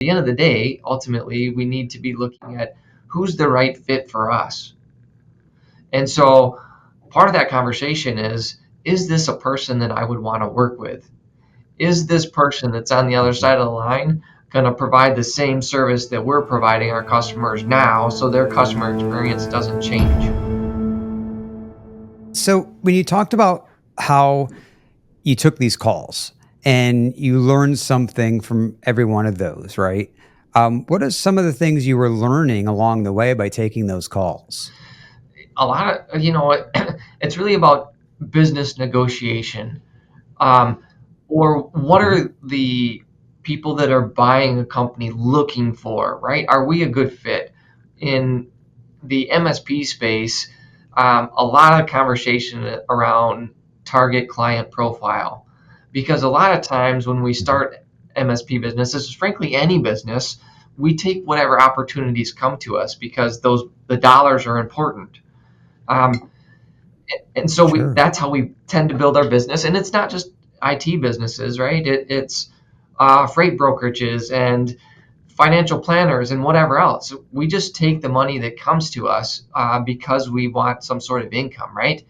the end of the day, ultimately, we need to be looking at who's the right fit for us. And so part of that conversation is this a person that I would want to work with? Is this person that's on the other side of the line going to provide the same service that we're providing our customers now so their customer experience doesn't change? So when you talked about how you took these calls and you learned something from every one of those, right? What are some of the things you were learning along the way by taking those calls? A lot of, it's really about business negotiation. Um, or what Hmm. are the people that are buying a company looking for, right? Are we a good fit? In the MSP space, a lot of conversation around target client profile. Because a lot of times when we Hmm. start MSP businesses, frankly, any business, we take whatever opportunities come to us because the dollars are important. Um, and so Sure. that's how we tend to build our business. And it's not just IT businesses, right? It's freight brokerages and financial planners and whatever else. We just take the money that comes to us because we want some sort of income, right?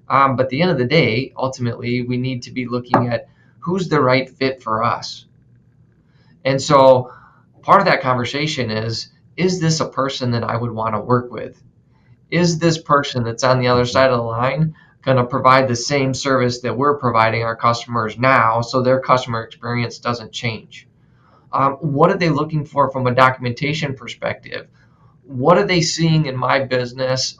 But at the end of the day, ultimately, we need to be looking at who's the right fit for us. And so part of that conversation is this a person that I would want to work with? Is this person that's on the other Hmm. side of the line going to provide the same service that we're providing our customers now so their customer experience doesn't change? What are they looking for from a documentation perspective? What are they seeing in my business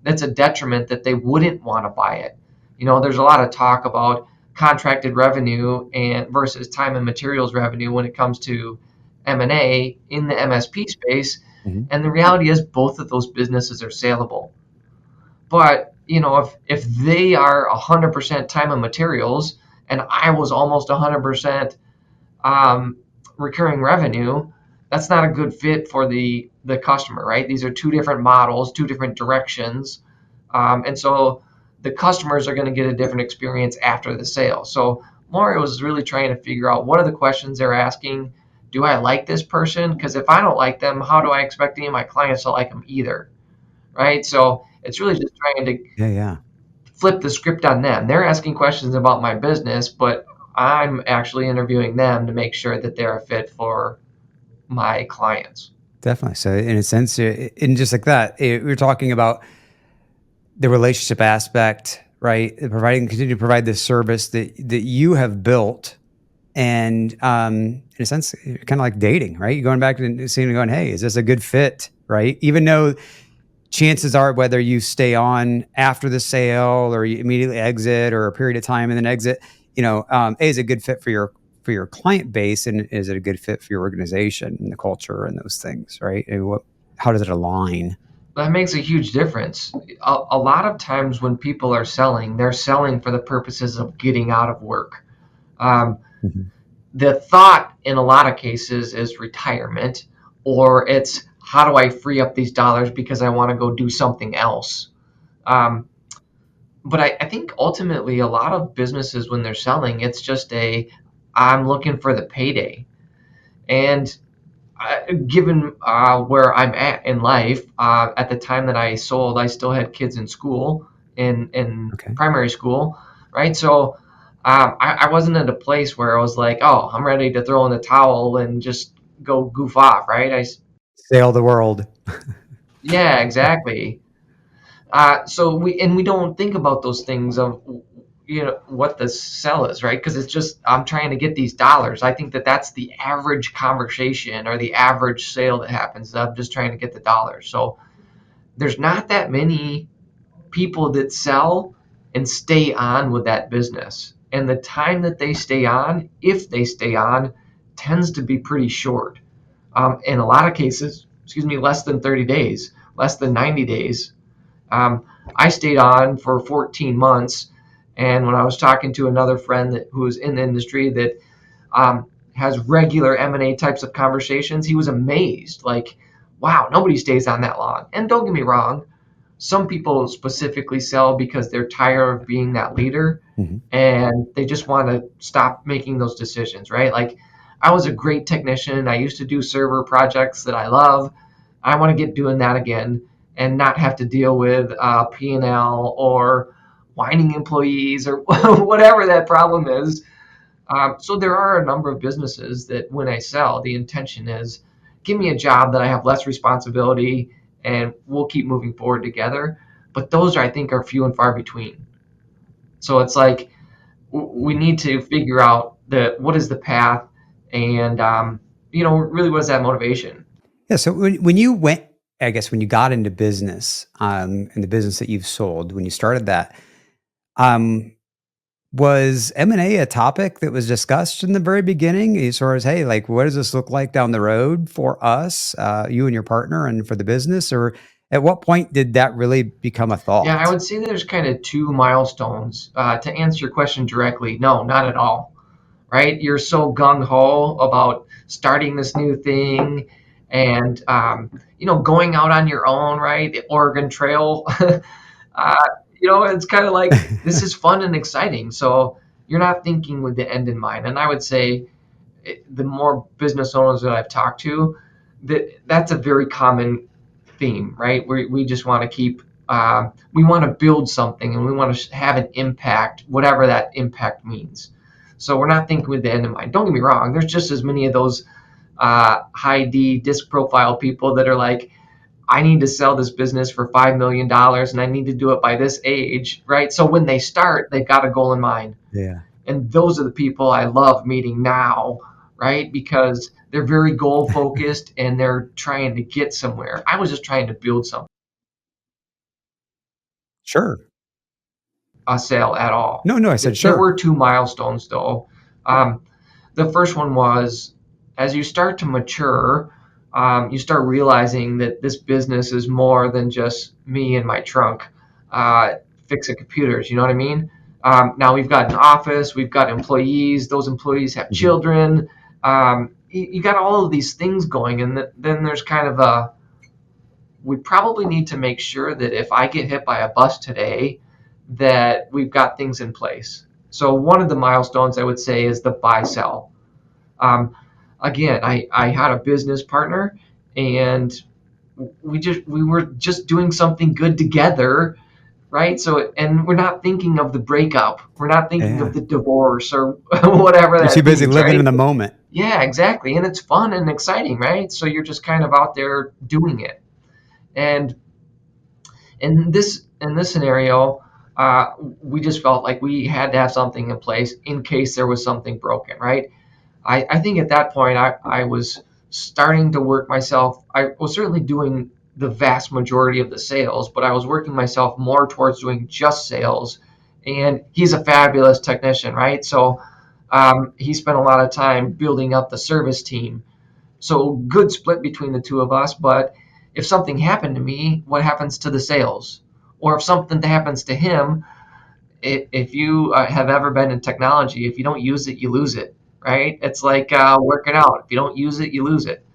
that's a detriment that they wouldn't want to buy it? There's a lot of talk about contracted revenue and versus time and materials revenue when it comes to M&A in the MSP space. Hmm. And the reality is both of those businesses are saleable. But if they are 100% time and materials, and I was almost 100% um, recurring revenue, that's not a good fit for the customer, right? These are two different models, two different directions, and so the customers are going to get a different experience after the sale. So Mario was really trying to figure out what are the questions they're asking. Do I like this person? Because if I don't like them, how do I expect any of my clients to like them either? Right? So it's really just trying to Yeah, yeah. flip the script on them. They're asking questions about my business, but I'm actually interviewing them to make sure that they're a fit for my clients. Definitely. So in a sense, in just like that, we're talking about the relationship aspect, right? Continue to provide this service that you have built. And in a sense, kind of like dating, right? You're going back and seeing and going, hey, is this a good fit, right? Even though chances are, whether you stay on after the sale or you immediately exit or a period of time and then exit, A, is a good fit for your client base, and is it a good fit for your organization and the culture and those things, right? And how does it align? That makes a huge difference. A lot of times when people are selling, they're selling for the purposes of getting out of work. Um, Mhm. the thought in a lot of cases is retirement, or it's how do I free up these dollars because I want to go do something else. Um, but I think ultimately a lot of businesses when they're selling, it's just I'm looking for the payday. And given where I'm at in life, at the time that I sold, I still had kids in school, in Okay. primary school, right? So I wasn't at a place where I was like, oh, I'm ready to throw in the towel and just go goof off, right? Sail the world. Yeah, exactly. So we don't think about those things of what the sell is, right? Because it's just I'm trying to get these dollars. I think that that's the average conversation or the average sale that happens. I'm just trying to get the dollars. So there's not that many people that sell and stay on with that business, and the time that they stay on, if they stay on, tends to be pretty short. In a lot of cases, excuse me, less than 30 days, less than 90 days. um, I stayed on for 14 months. And when I was talking to another friend who was in the industry that has regular M&A types of conversations, he was amazed. Like, wow, nobody stays on that long. And don't get me wrong, some people specifically sell because they're tired of being that leader Mhm. and they just want to stop making those decisions, right? Like, I was a great technician. I used to do server projects that I love. I want to get doing that again and not have to deal with P&L or whining employees or whatever that problem is. So there are a number of businesses that when I sell, the intention is give me a job that I have less responsibility and we'll keep moving forward together. But those, I think, are few and far between. So it's like we need to figure out what is the path and really what is that motivation. Yeah. So when you went, I guess when you got into business, in the business that you've sold, when you started that, um, was M&A a topic that was discussed in the very beginning as far as, hey, like, what does this look like down the road for us, you and your partner, and for the business? Or at what point did that really become a Yeah, I thought? would say there's kind of two milestones. To answer your question directly, no, not at all. Right? You're so gung ho about starting this new thing and going out on your own, right? The Oregon Trail. uh, it's kind of like this is fun and exciting. So you're not thinking with the end in mind. And I would say the more business owners that I've talked to, that's a very common theme, right? We just want to keep, we want to build something and we want to have an impact, whatever that impact means. So we're not thinking with the end in mind. Don't get me wrong. There's just as many of those high D disc profile people that are like, I need to sell this business for $5 million and I need to do it by this age, right? So when they start, they've got a goal in mind. Yeah. And those are the people I love meeting now, right? Because they're very goal focused and they're trying to get somewhere. I was just trying to build something, Sure. a sale at all. No, no, I said There sure. were two milestones though. Um, the first one was as you start to mature, you start realizing that this business is more than just me and my trunk uh, fixing computers. You know what I mean? Now we've got an office, we've got employees. Those employees have Mhm. children. You got all of these things going, and then there's kind of a. We probably need to make sure that if I get hit by a bus today, that we've got things in place. So one of the milestones I would say is the buy sell. Um, Again, I had a business partner and we were just doing something good together, right? So and we're not thinking of the breakup, we're not thinking of Yeah. the divorce or whatever You're too that busy means, living right? in the moment. Yeah, exactly. And it's fun and exciting, right? So you're just kind of out there doing it. And in this scenario, we just felt like we had to have something in place in case there was something broken, right? I think at that point I was starting to work myself. I was certainly doing the vast majority of the sales, but I was working myself more towards doing just sales. And he's a fabulous technician, right? So he spent a lot of time building up the service team. So good split between the two of us. But if something happened to me, what happens to the sales? Or if something happens to him, if you have ever been in technology, if you don't use it, you lose it, right? It's like working out. If you don't use it, you lose it.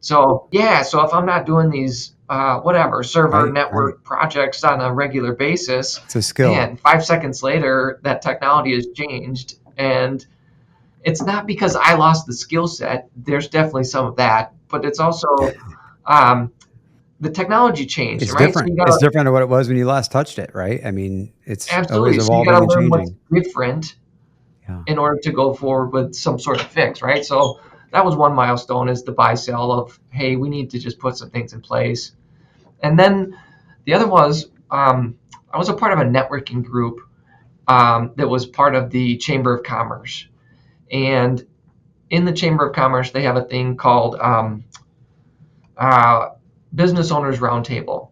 So yeah, so if I'm not doing these whatever server Right. Right. network projects on a regular basis, It's a skill. man, 5 seconds later that technology has changed, and it's not because I lost the skill set. There's definitely some of that, but it's also um, the technology changed, It's right? So different. you It's gotta different to what it was when you last touched it, right? I mean, it's always absolutely. So you evolving gotta and learn what's changing. different Yeah. in order to go forward with some sort of fix, right? So that was one milestone is the buy sell of, hey, we need to just put some things in place. And then the other was I was a part of a networking group that was part of the Chamber of Commerce. And in the Chamber of Commerce, they have a thing called uh, Business Owners Roundtable.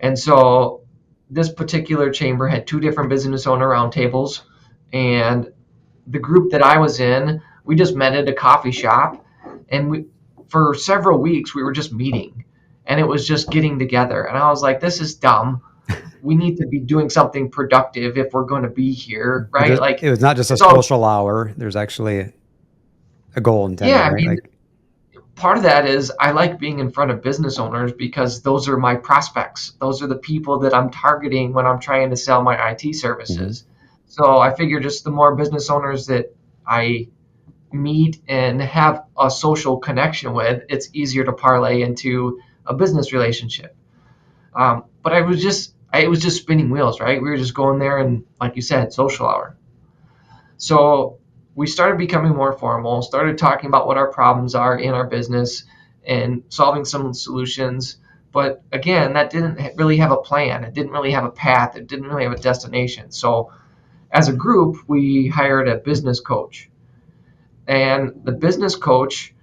And so this particular chamber had two different business owner roundtables. And the group that I was in, we just met at a coffee shop, and we for several weeks we were just meeting, and it was just getting together. And I was like, this is dumb. We need to be doing something productive if we're going to be here, right? Like It was not just a it's all social hour. There's actually a goal yeah. intended, I right? mean, Like, part of that is I like being in front of business owners because those are my prospects. Those are the people that I'm targeting when I'm trying to sell my IT mhm. services. So I figure just the more business owners that I meet and have a social connection with, it's easier to parlay into a business relationship. But it was just spinning wheels, right? We were just going there and, like you said, social hour. So we started becoming more formal, started talking about what our problems are in our business and solving some solutions. But again, that didn't really have a plan. It didn't really have a path. It didn't really have a destination. So as a group, we hired a business coach. And the business coach,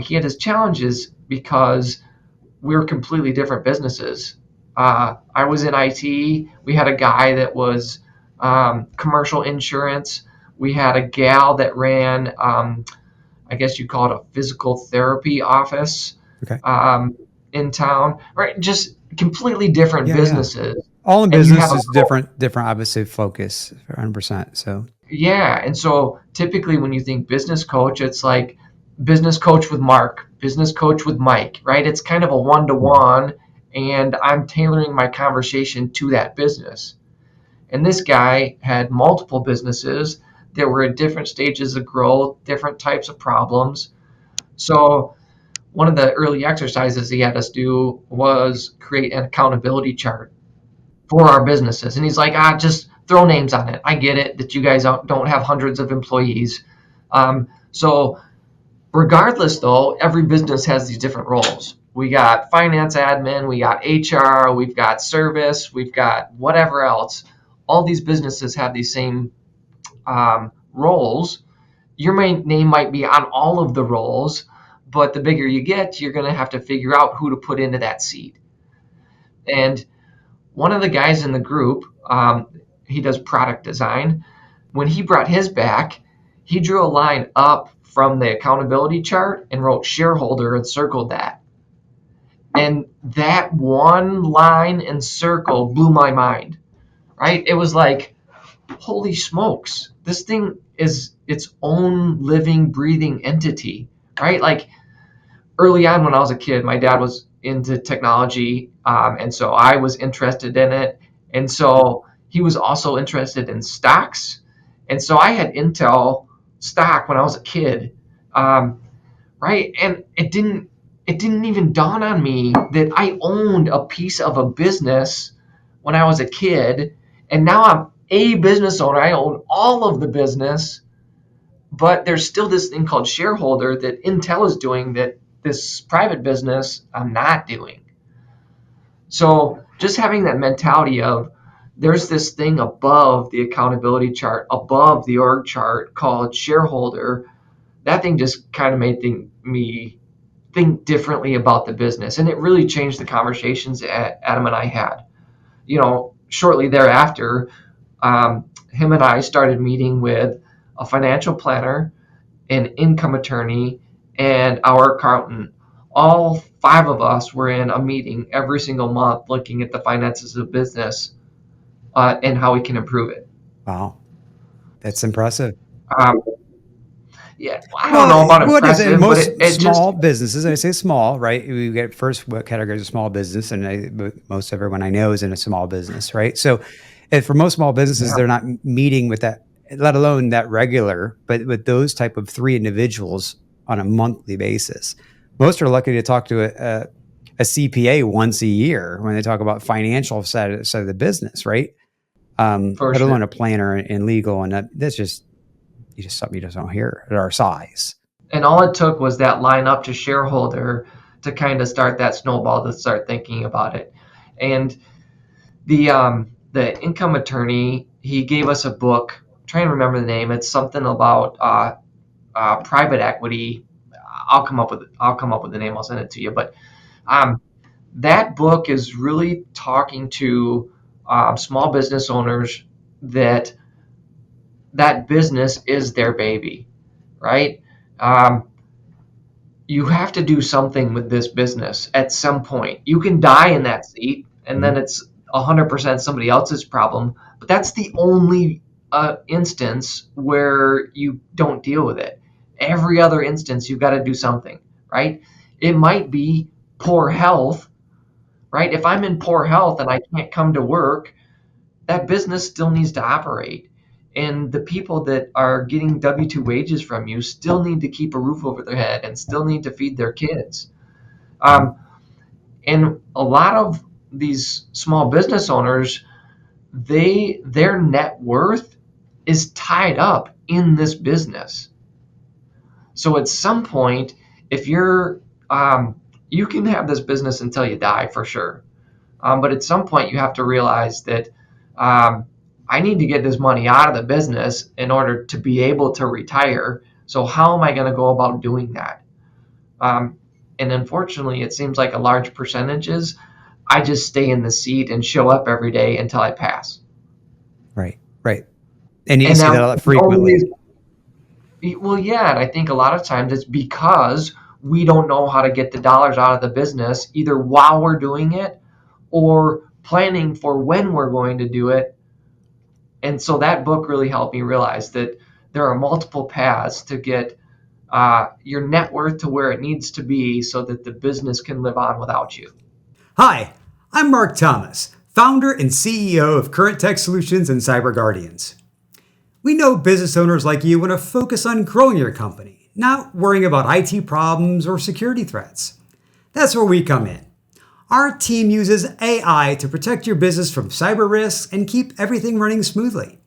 he had his challenges because we were completely different businesses. I was in IT. We had a guy that was commercial insurance. We had a gal that ran, I guess you call it a physical therapy office Okay. in town, right? Just completely different Yeah, yeah. businesses. All in And you business have a is different obviously focus 100%. So, Yeah, and so typically when you think business coach, it's like business coach with Mark, business coach with Mike, right? It's kind of a one-to-one, and I'm tailoring my conversation to that business. And this guy had multiple businesses that were at different stages of growth, different types of problems. So one of the early exercises he had us do was create an accountability chart for our businesses. And he's like, just throw names on it. I get it that you guys don't have hundreds of employees. So, regardless, though, every business has these different roles. We got finance admin, we got HR, we've got service, we've got whatever else. All these businesses have these same roles. Your main name might be on all of the roles, but the bigger you get, you're going to have to figure out who to put into that seat. And one of the guys in the group, he does product design. When he brought his back, he drew a line up from the accountability chart and wrote shareholder and circled that. And that one line and circle blew my mind, right? It was like, holy smokes, this thing is its own living, breathing entity, right? Like early on when I was a kid, my dad was into technology, and so I was interested in it, and so he was also interested in stocks, and so I had Intel stock when I was a kid, right? And it didn't even dawn on me that I owned a piece of a business when I was a kid, and now I'm a business owner. I own all of the business, but there's still this thing called shareholder that Intel is doing that this private business I'm not doing. So just having that mentality of there's this thing above the accountability chart, above the org chart called shareholder, that thing just kind of made me think differently about the business. And it really changed the conversations that Adam and I had. Shortly thereafter, him and I started meeting with a financial planner, an income attorney, and our accountant. All five of us were in a meeting every single month looking at the finances of business and how we can improve it. wow, that's impressive. Um, yeah, I don't Well, know about what is it? impressive, but Most it just, small businesses, and I say small, right? We get first what categories of small business, and most everyone I know is in a small business, right? So, if for most small businesses, yeah, they're not meeting with that, let alone that regular, but with those type of three individuals on a monthly basis. Most are lucky to talk to a CPA once a year when they talk about financial side of the business, right? for Let sure. alone a planner and legal, and that's just you just something you just don't hear at our size. And all it took was that line up to shareholder to kind of start that snowball to start thinking about it. And the income attorney, he gave us a book. I'm trying to remember the name. It's something about private equity. I'll come up with the name. I'll send it to you. But um, that book is really talking to small business owners that that business is their baby, right? Um, you have to do something with this business at some point. You can die in that seat, and then Mhm. it's 100% somebody else's problem. But that's the only instance where you don't deal with it. Every other instance, you've got to do something, right? It might be poor health, right? If I'm in poor health and I can't come to work, that business still needs to operate. And the people that are getting W-2 wages from you still need to keep a roof over their head and still need to feed their kids. Mhm. Um, and a lot of these small business owners, their net worth is tied up in this business. So at some point, if you can have this business until you die for sure. But at some point, you have to realize that um, I need to get this money out of the business in order to be able to retire. So how am I going to go about doing that? Um, and unfortunately, it seems like a large percentage is I just stay in the seat and show up every day until I pass. Right. Right. And you And see that now a lot the only frequently. reason, well, yeah, and I think a lot of times it's because we don't know how to get the dollars out of the business either while we're doing it or planning for when we're going to do it. And so that book really helped me realize that there are multiple paths to get your net worth to where it needs to be so that the business can live on without you. Hi, I'm Mark Thomas, founder and CEO of Current Tech Solutions and Cyber Guardians. We know business owners like you want to focus on growing your company, not worrying about IT problems or security threats. That's where we come in. Our team uses AI to protect your business from cyber risks and keep everything running smoothly.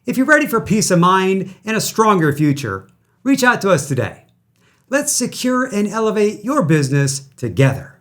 If you're ready for peace of mind and a stronger future, reach out to us today. Let's secure and elevate your business together.